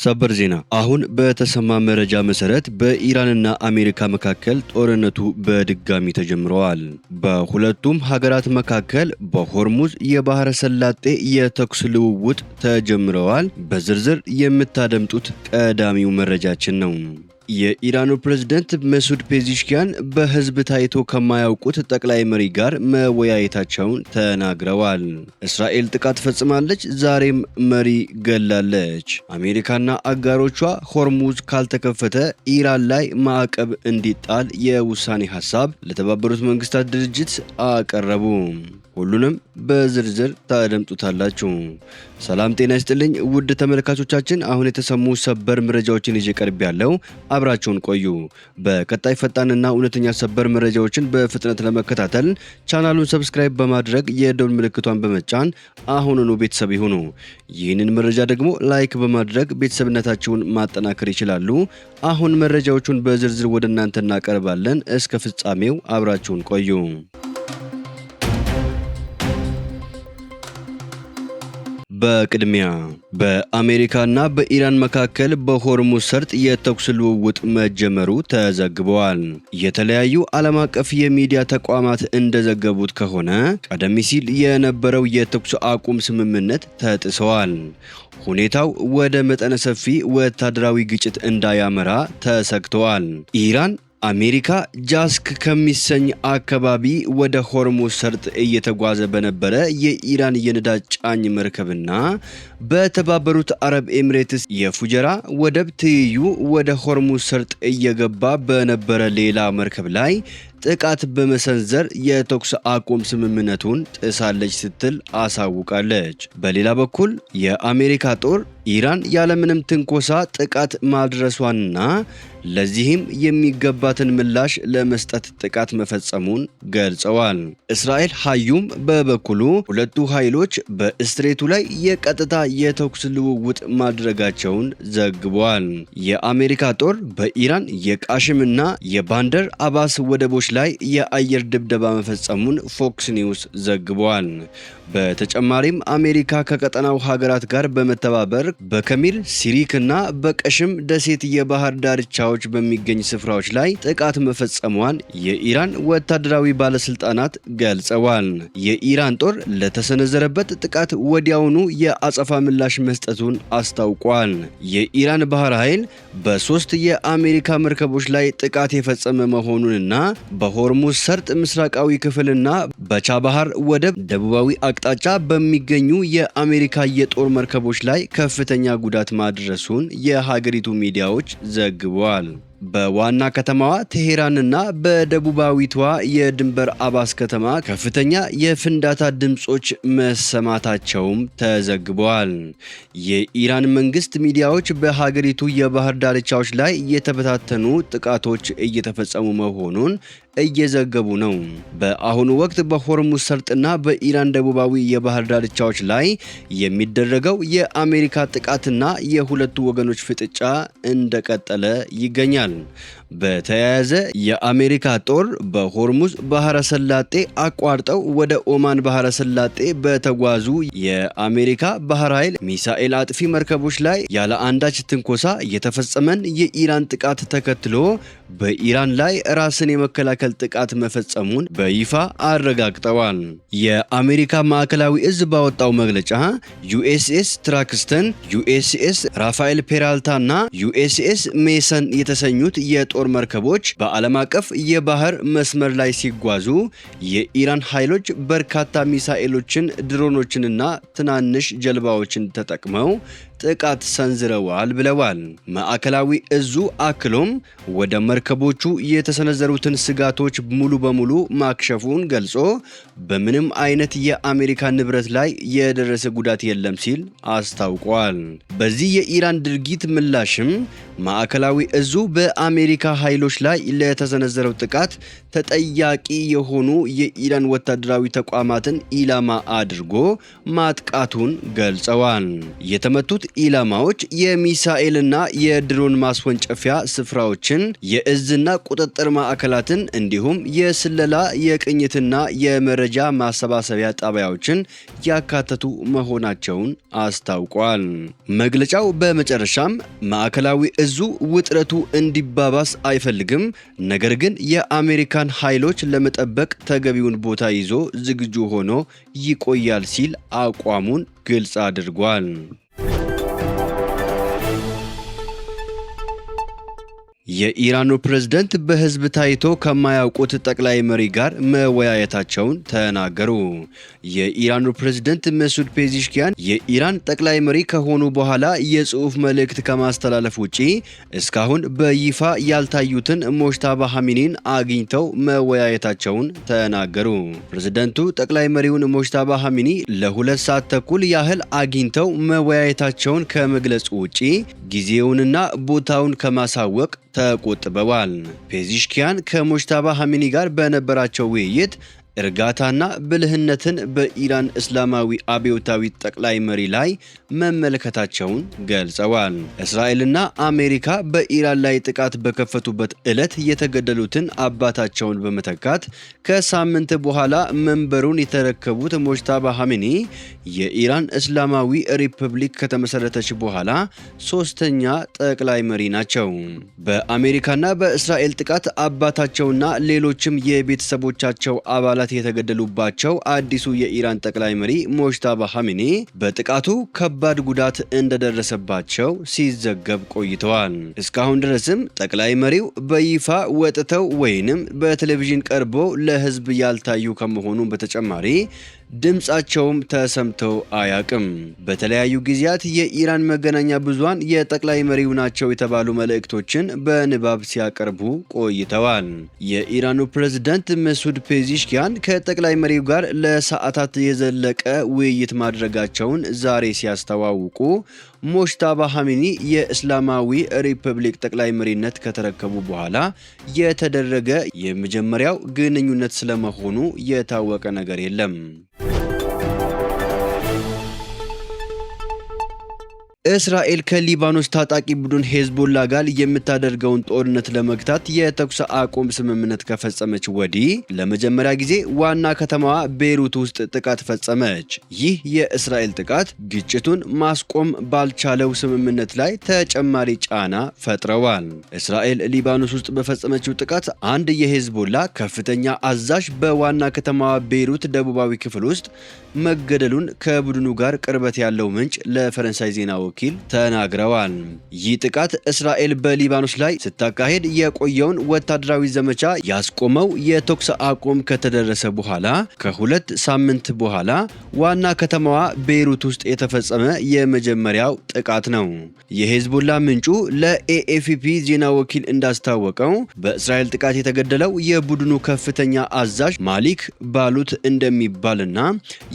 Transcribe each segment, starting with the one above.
ሰበር ዜና አሁን በተሰማ መረጃ መሰረት በኢራንና አሜሪካ መካከል ጦርነቱ በድጋሚ ተጀምሯል። በሁለቱም ሀገራት መካከል በሆርሙዝ የባህረ ሰላጤ የተኩስ ልውውጥ ተጀምሯል። በዝርዝር የምታደምጡት ቀዳሚው መረጃችን ነው። የኢራኑ ፕሬዝዳንት መሱድ ፔዚሽኪያን በህዝብ ታይቶ ከማያውቁት ጠቅላይ መሪ ጋር መወያየታቸውን ተናግረዋል። እስራኤል ጥቃት ፈጽማለች፣ ዛሬም መሪ ገላለች። አሜሪካና አጋሮቿ ሆርሙዝ ካልተከፈተ ኢራን ላይ ማዕቀብ እንዲጣል የውሳኔ ሐሳብ ለተባበሩት መንግስታት ድርጅት አቀረቡ። ሁሉንም በዝርዝር ታደምጡታላችሁ። ሰላም ጤና ይስጥልኝ ውድ ተመልካቾቻችን፣ አሁን የተሰሙ ሰበር መረጃዎችን ይዤ ቀርቤያለሁ። አብራችሁን ቆዩ። በቀጣይ ፈጣንና እውነተኛ ሰበር መረጃዎችን በፍጥነት ለመከታተል ቻናሉን ሰብስክራይብ በማድረግ የደወል ምልክቷን በመጫን አሁኑኑ ቤተሰብ ይሁኑ። ይህንን መረጃ ደግሞ ላይክ በማድረግ ቤተሰብነታችሁን ማጠናከር ይችላሉ። አሁን መረጃዎቹን በዝርዝር ወደ እናንተ እናቀርባለን። እስከ ፍጻሜው አብራችሁን ቆዩ። በቅድሚያ በአሜሪካና በኢራን መካከል በሆርሙዝ ሰርጥ የተኩስ ልውውጥ መጀመሩ ተዘግቧል። የተለያዩ ዓለም አቀፍ የሚዲያ ተቋማት እንደዘገቡት ከሆነ ቀደም ሲል የነበረው የተኩስ አቁም ስምምነት ተጥሷል። ሁኔታው ወደ መጠነ ሰፊ ወታደራዊ ግጭት እንዳያመራ ተሰግቷል። ኢራን አሜሪካ ጃስክ ከሚሰኝ አካባቢ ወደ ሆርሙዝ ሰርጥ እየተጓዘ በነበረ የኢራን የነዳጅ ጫኝ መርከብና በተባበሩት አረብ ኤሚሬትስ የፉጀራ ወደብ ትይዩ ወደ ሆርሙዝ ሰርጥ እየገባ በነበረ ሌላ መርከብ ላይ ጥቃት በመሰንዘር የተኩስ አቁም ስምምነቱን ጥሳለች ስትል አሳውቃለች። በሌላ በኩል የአሜሪካ ጦር ኢራን ያለምንም ትንኮሳ ጥቃት ማድረሷንና ለዚህም የሚገባትን ምላሽ ለመስጠት ጥቃት መፈጸሙን ገልጸዋል። እስራኤል ሀዩም በበኩሉ ሁለቱ ኃይሎች በስትሬቱ ላይ የቀጥታ የተኩስ ልውውጥ ማድረጋቸውን ዘግቧል። የአሜሪካ ጦር በኢራን የቃሽምና የባንደር አባስ ወደቦች ላይ የአየር ድብደባ መፈጸሙን ፎክስ ኒውስ ዘግቧል። በተጨማሪም አሜሪካ ከቀጠናው ሀገራት ጋር በመተባበር በከሚል ሲሪክና በቀሽም ደሴት የባህር ዳርቻዎች በሚገኝ ስፍራዎች ላይ ጥቃት መፈጸሟን የኢራን ወታደራዊ ባለስልጣናት ገልጸዋል። የኢራን ጦር ለተሰነዘረበት ጥቃት ወዲያውኑ የአጸፋ ምላሽ መስጠቱን አስታውቋል። የኢራን ባህር ኃይል በሶስት የአሜሪካ መርከቦች ላይ ጥቃት የፈጸመ መሆኑንና በሆርሙዝ ሰርጥ ምስራቃዊ ክፍልና በቻባሃር ወደብ ደቡባዊ አቅጣጫ በሚገኙ የአሜሪካ የጦር መርከቦች ላይ ከፍተኛ ጉዳት ማድረሱን የሀገሪቱ ሚዲያዎች ዘግበዋል። በዋና ከተማዋ ቴሄራንና በደቡባዊቷ የድንበር አባስ ከተማ ከፍተኛ የፍንዳታ ድምጾች መሰማታቸውም ተዘግበዋል። የኢራን መንግስት ሚዲያዎች በሀገሪቱ የባህር ዳርቻዎች ላይ የተበታተኑ ጥቃቶች እየተፈጸሙ መሆኑን እየዘገቡ ነው። በአሁኑ ወቅት በሆርሙዝ ሰርጥና በኢራን ደቡባዊ የባህር ዳርቻዎች ላይ የሚደረገው የአሜሪካ ጥቃትና የሁለቱ ወገኖች ፍጥጫ እንደቀጠለ ይገኛል። በተያያዘ የአሜሪካ ጦር በሆርሙዝ ባህረ ሰላጤ አቋርጠው ወደ ኦማን ባህረ ሰላጤ በተጓዙ የአሜሪካ ባህር ኃይል ሚሳኤል አጥፊ መርከቦች ላይ ያለ አንዳች ትንኮሳ የተፈጸመን የኢራን ጥቃት ተከትሎ በኢራን ላይ ራስን የመከላከል ጥቃት መፈጸሙን በይፋ አረጋግጠዋል። የአሜሪካ ማዕከላዊ እዝ ባወጣው መግለጫ ዩኤስኤስ ትራክስተን፣ ዩኤስኤስ ራፋኤል ፔራልታና ዩኤስኤስ ሜሰን የተሰኙት የጦር መርከቦች በዓለም አቀፍ የባህር መስመር ላይ ሲጓዙ የኢራን ኃይሎች በርካታ ሚሳኤሎችን፣ ድሮኖችንና ትናንሽ ጀልባዎችን ተጠቅመው ጥቃት ሰንዝረዋል ብለዋል። ማዕከላዊ እዙ አክሎም ወደ መርከቦቹ የተሰነዘሩትን ስጋቶች ሙሉ በሙሉ ማክሸፉን ገልጾ በምንም አይነት የአሜሪካ ንብረት ላይ የደረሰ ጉዳት የለም ሲል አስታውቋል። በዚህ የኢራን ድርጊት ምላሽም ማዕከላዊ እዙ በአሜሪካ ኃይሎች ላይ ለተሰነዘረው ጥቃት ተጠያቂ የሆኑ የኢራን ወታደራዊ ተቋማትን ኢላማ አድርጎ ማጥቃቱን ገልጸዋል። የተመቱት ኢላማዎች የሚሳኤልና የድሮን ማስወንጨፊያ ስፍራዎችን፣ የእዝና ቁጥጥር ማዕከላትን እንዲሁም የስለላ የቅኝትና የመረጃ ማሰባሰቢያ ጣቢያዎችን ያካተቱ መሆናቸውን አስታውቋል። መግለጫው በመጨረሻም ማዕከላዊ እዙ ውጥረቱ እንዲባባስ አይፈልግም፣ ነገር ግን የአሜሪካን ኃይሎች ለመጠበቅ ተገቢውን ቦታ ይዞ ዝግጁ ሆኖ ይቆያል ሲል አቋሙን ግልጽ አድርጓል። የኢራኑ ፕሬዝዳንት በህዝብ ታይቶ ከማያውቁት ጠቅላይ መሪ ጋር መወያየታቸውን ተናገሩ። የኢራኑ ፕሬዝዳንት መሱድ ፔዚሽኪያን የኢራን ጠቅላይ መሪ ከሆኑ በኋላ የጽሑፍ መልእክት ከማስተላለፍ ውጪ እስካሁን በይፋ ያልታዩትን ሞጅታባ ኻሜኒን አግኝተው መወያየታቸውን ተናገሩ። ፕሬዝዳንቱ ጠቅላይ መሪውን ሞጅታባ ኻሜኒ ለ2 ሰዓት ተኩል ያህል አግኝተው መወያየታቸውን ከመግለጹ ውጪ ጊዜውንና ቦታውን ከማሳወቅ ተቆጥበዋል። ፔዚሽኪያን ከሞጅታባ ኻሜኒ ጋር በነበራቸው ውይይት እርጋታና ብልህነትን በኢራን እስላማዊ አብዮታዊ ጠቅላይ መሪ ላይ መመልከታቸውን ገልጸዋል። እስራኤልና አሜሪካ በኢራን ላይ ጥቃት በከፈቱበት ዕለት የተገደሉትን አባታቸውን በመተካት ከሳምንት በኋላ መንበሩን የተረከቡት ሞጅታባ ኻሜኒ የኢራን እስላማዊ ሪፐብሊክ ከተመሰረተች በኋላ 3ኛ ጠቅላይ መሪ ናቸው። በአሜሪካና በእስራኤል ጥቃት አባታቸውና ሌሎችም የቤተሰቦቻቸው አባላት የተገደሉባቸው አዲሱ የኢራን ጠቅላይ መሪ ሞጅታባ ኻሜኒ በጥቃቱ ከባድ ጉዳት እንደደረሰባቸው ሲዘገብ ቆይተዋል። እስካሁን ድረስም ጠቅላይ መሪው በይፋ ወጥተው ወይንም በቴሌቪዥን ቀርበው ለሕዝብ ያልታዩ ከመሆኑ በተጨማሪ ድምጻቸውም ተሰምተው አያቅም። በተለያዩ ጊዜያት የኢራን መገናኛ ብዙሃን የጠቅላይ መሪው ናቸው የተባሉ መልእክቶችን በንባብ ሲያቀርቡ ቆይተዋል። የኢራኑ ፕሬዝዳንት መሱድ ፔዚሽኪያን ከጠቅላይ መሪው ጋር ለሰዓታት የዘለቀ ውይይት ማድረጋቸውን ዛሬ ሲያስተዋውቁ ሞጅታባ ኻሜኒ የእስላማዊ ሪፐብሊክ ጠቅላይ መሪነት ከተረከቡ በኋላ የተደረገ የመጀመሪያው ግንኙነት ስለመሆኑ የታወቀ ነገር የለም። እስራኤል ከሊባኖስ ታጣቂ ቡድን ሄዝቦላ ጋር የምታደርገውን ጦርነት ለመግታት የተኩስ አቁም ስምምነት ከፈጸመች ወዲህ ለመጀመሪያ ጊዜ ዋና ከተማዋ ቤይሩት ውስጥ ጥቃት ፈጸመች። ይህ የእስራኤል ጥቃት ግጭቱን ማስቆም ባልቻለው ስምምነት ላይ ተጨማሪ ጫና ፈጥረዋል። እስራኤል ሊባኖስ ውስጥ በፈጸመችው ጥቃት አንድ የሄዝቦላ ከፍተኛ አዛዥ በዋና ከተማዋ ቤይሩት ደቡባዊ ክፍል ውስጥ መገደሉን ከቡድኑ ጋር ቅርበት ያለው ምንጭ ለፈረንሳይ ዜና ወኪል ተናግረዋል። ይህ ጥቃት እስራኤል በሊባኖስ ላይ ስታካሄድ የቆየውን ወታደራዊ ዘመቻ ያስቆመው የተኩስ አቁም ከተደረሰ በኋላ ከ2 ሳምንት በኋላ ዋና ከተማዋ ቤይሩት ውስጥ የተፈጸመ የመጀመሪያው ጥቃት ነው። የሄዝቦላ ምንጩ ለኤኤፍፒ ዜና ወኪል እንዳስታወቀው በእስራኤል ጥቃት የተገደለው የቡድኑ ከፍተኛ አዛዥ ማሊክ ባሉት እንደሚባልና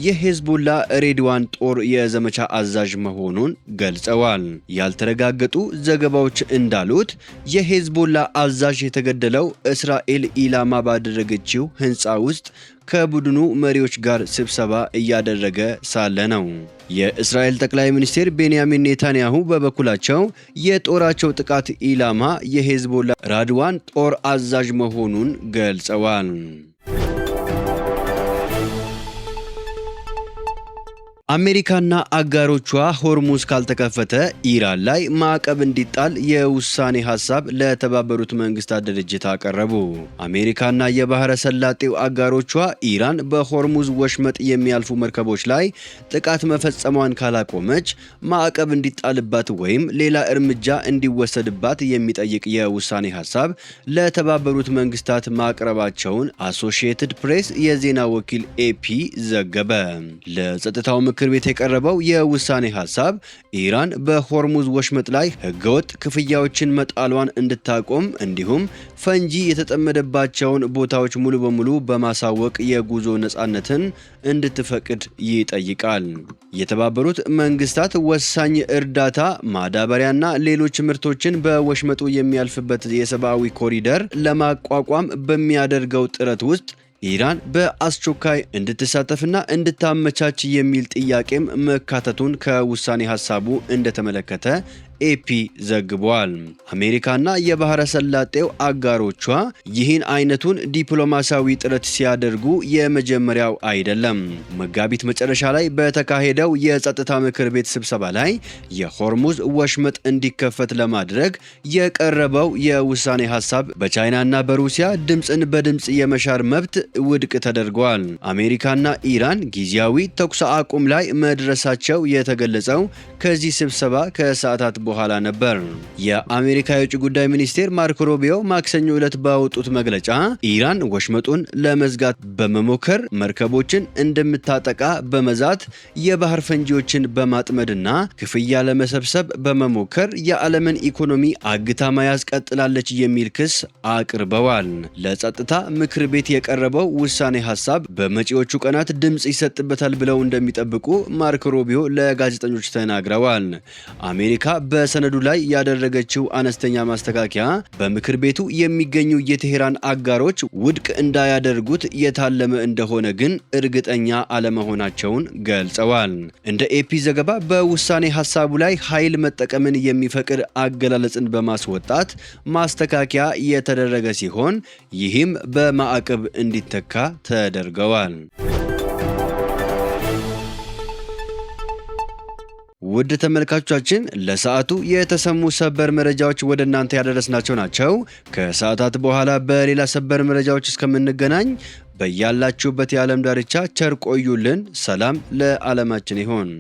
የሄዝቦላ ሬድዋን ጦር የዘመቻ አዛዥ መሆኑን ገልጸዋል። ያልተረጋገጡ ዘገባዎች እንዳሉት የሄዝቦላ አዛዥ የተገደለው እስራኤል ኢላማ ባደረገችው ሕንፃ ውስጥ ከቡድኑ መሪዎች ጋር ስብሰባ እያደረገ ሳለ ነው። የእስራኤል ጠቅላይ ሚኒስትር ቤንያሚን ኔታንያሁ በበኩላቸው የጦራቸው ጥቃት ኢላማ የሄዝቦላ ራድዋን ጦር አዛዥ መሆኑን ገልጸዋል። አሜሪካና አጋሮቿ ሆርሙዝ ካልተከፈተ ኢራን ላይ ማዕቀብ እንዲጣል የውሳኔ ሐሳብ ለተባበሩት መንግስታት ድርጅት አቀረቡ። አሜሪካና የባህረ ሰላጤው አጋሮቿ ኢራን በሆርሙዝ ወሽመጥ የሚያልፉ መርከቦች ላይ ጥቃት መፈጸሟን ካላቆመች ማዕቀብ እንዲጣልባት ወይም ሌላ እርምጃ እንዲወሰድባት የሚጠይቅ የውሳኔ ሐሳብ ለተባበሩት መንግስታት ማቅረባቸውን አሶሺየትድ ፕሬስ የዜና ወኪል ኤፒ ዘገበ። ለጸጥታው ምክር ቤት የቀረበው የውሳኔ ሐሳብ ኢራን በሆርሙዝ ወሽመጥ ላይ ህገወጥ ክፍያዎችን መጣሏን እንድታቆም እንዲሁም ፈንጂ የተጠመደባቸውን ቦታዎች ሙሉ በሙሉ በማሳወቅ የጉዞ ነፃነትን እንድትፈቅድ ይጠይቃል። የተባበሩት መንግስታት ወሳኝ እርዳታ፣ ማዳበሪያና ሌሎች ምርቶችን በወሽመጡ የሚያልፍበት የሰብአዊ ኮሪደር ለማቋቋም በሚያደርገው ጥረት ውስጥ ኢራን በአስቸኳይ እንድትሳተፍና እንድታመቻች የሚል ጥያቄም መካተቱን ከውሳኔ ሀሳቡ እንደተመለከተ ኤፒ ዘግቧል። አሜሪካና የባህረ ሰላጤው አጋሮቿ ይህን አይነቱን ዲፕሎማሲያዊ ጥረት ሲያደርጉ የመጀመሪያው አይደለም። መጋቢት መጨረሻ ላይ በተካሄደው የጸጥታ ምክር ቤት ስብሰባ ላይ የሆርሙዝ ወሽመጥ እንዲከፈት ለማድረግ የቀረበው የውሳኔ ሀሳብ በቻይናና በሩሲያ ድምፅን በድምፅ የመሻር መብት ውድቅ ተደርጓል። አሜሪካና ኢራን ጊዜያዊ ተኩስ አቁም ላይ መድረሳቸው የተገለጸው ከዚህ ስብሰባ ከሰዓታት በኋላ ነበር። የአሜሪካ የውጭ ጉዳይ ሚኒስቴር ማርኮ ሩቢዮ ማክሰኞ ዕለት ባወጡት መግለጫ ኢራን ወሽመጡን ለመዝጋት በመሞከር መርከቦችን እንደምታጠቃ በመዛት የባህር ፈንጂዎችን በማጥመድና ክፍያ ለመሰብሰብ በመሞከር የዓለምን ኢኮኖሚ አግታ መያዝ ቀጥላለች የሚል ክስ አቅርበዋል። ለጸጥታ ምክር ቤት የቀረበው ውሳኔ ሀሳብ በመጪዎቹ ቀናት ድምፅ ይሰጥበታል ብለው እንደሚጠብቁ ማርኮ ሩቢዮ ለጋዜጠኞች ተናግረዋል። አሜሪካ በሰነዱ ላይ ያደረገችው አነስተኛ ማስተካከያ በምክር ቤቱ የሚገኙ የቴሄራን አጋሮች ውድቅ እንዳያደርጉት የታለመ እንደሆነ ግን እርግጠኛ አለመሆናቸውን ገልጸዋል። እንደ ኤፒ ዘገባ በውሳኔ ሀሳቡ ላይ ኃይል መጠቀምን የሚፈቅድ አገላለጽን በማስወጣት ማስተካከያ የተደረገ ሲሆን ይህም በማዕቀብ እንዲተካ ተደርገዋል። ውድ ተመልካቾቻችን ለሰዓቱ የተሰሙ ሰበር መረጃዎች ወደ እናንተ ያደረስናቸው ናቸው። ከሰዓታት በኋላ በሌላ ሰበር መረጃዎች እስከምንገናኝ በያላችሁበት የዓለም ዳርቻ ቸር ቆዩልን። ሰላም ለዓለማችን ይሁን።